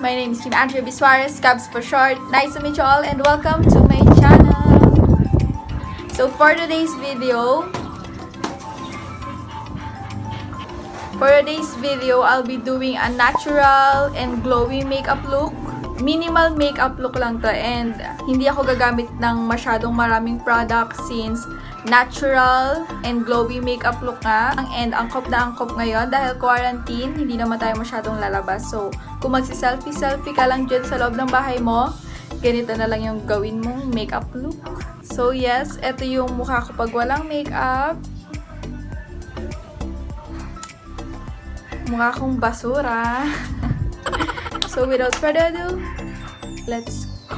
My name is Kim Andrea B. Suarez, KABS for short. Nice to meet you all and welcome to my channel. So for today's video, I'll be doing a natural and glowy makeup look. Minimal makeup look lang to, and hindi ako gagamit ng masyadong maraming products since natural and glowy makeup look nga. And angkop na angkop ngayon dahil quarantine, hindi naman tayo masyadong lalabas. So kung magsi-selfie ka lang dyan sa loob ng bahay mo, ganito na lang yung gawin mong makeup look. So yes, ito yung mukha ko pag walang makeup. Mukha kong basura. So without further ado, let's go.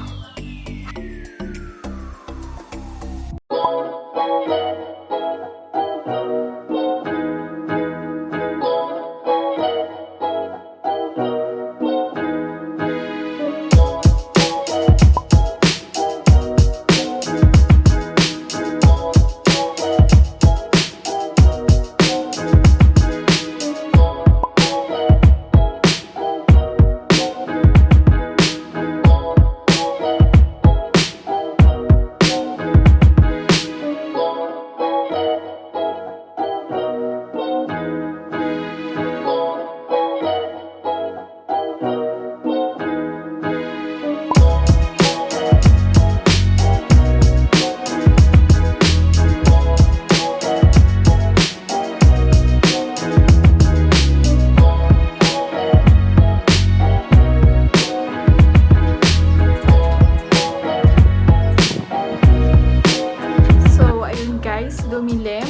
Dumilim.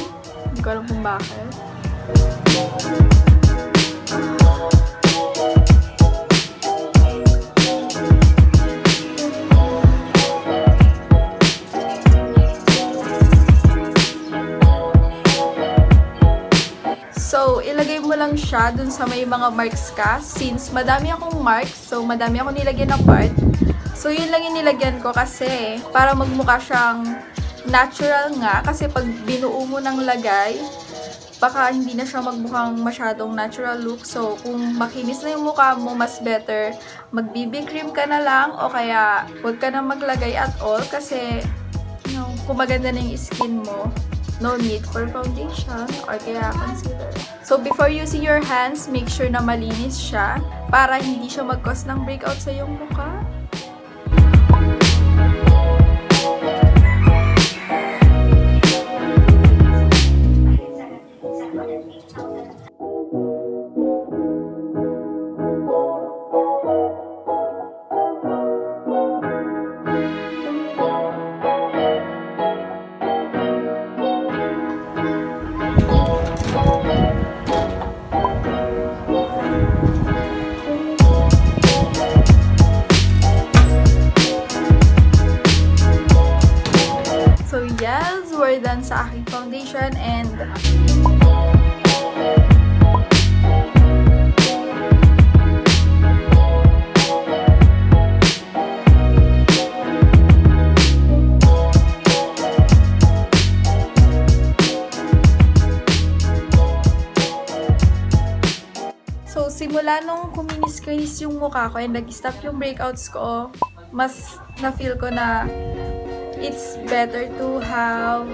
Hindi ko alam kung bakit. So, ilagay mo lang siya dun sa may mga marks ka. Since madami akong marks, so madami akong nilagyan ng part. So, yun lang yung nilagyan ko kasi para magmukha siyang natural nga, kasi pag binuo mo ng lagay, baka hindi na siya magmukhang masyadong natural look. So, kung makinis na yung mukha mo, mas better mag-BB cream ka na lang o kaya huwag ka na maglagay at all kasi, you know, kung maganda na yung skin mo, no need for foundation or kaya concealer. So, before using your hands, make sure na malinis siya para hindi siya mag-cause ng breakout sa iyong mukha. We're done sa aking foundation and so simula nung kuminis-kinis yung mukha ko and nag-stop yung breakouts ko, mas na-feel ko na it's better to have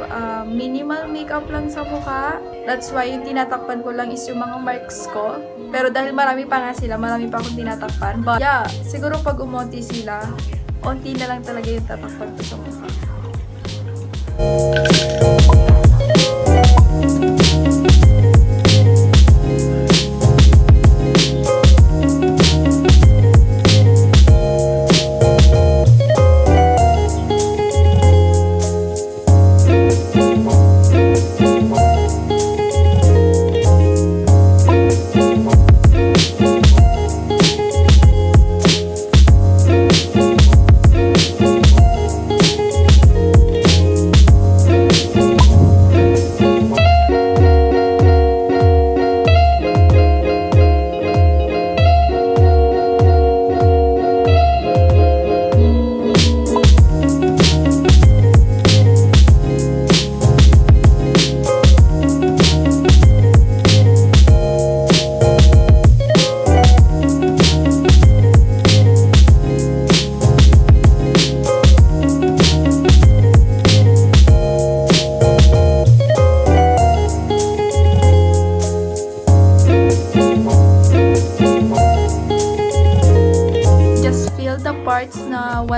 minimal makeup lang sa mukha. That's why yung tinatakpan ko lang is yung mga marks ko. Pero dahil marami pa nga sila, marami pa akong tinatakpan. But yeah, siguro pag umonti sila, onti na lang talaga yung tatakpan ko sa mukha.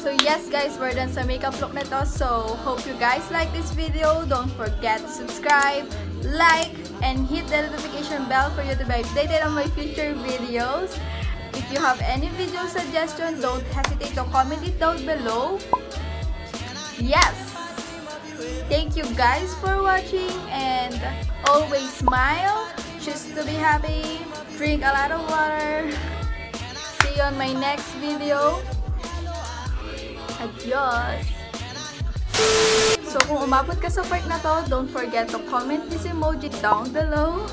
So yes guys, we're done sa makeup look na to. So hope you guys like this video. Don't forget to subscribe, like, and hit the notification bell for you to be updated on my future videos. If you have any video suggestion, don't hesitate to comment it down below. Yes! Thank you guys for watching, and always smile, choose to be happy, drink a lot of water. See you on my next video. Adios! So kung umabot ka sa part na to, don't forget to comment this emoji down below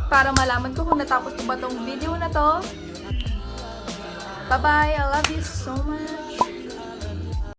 para malaman ko kung natapos ko ba tong video na to. Bye-bye! I love you so much!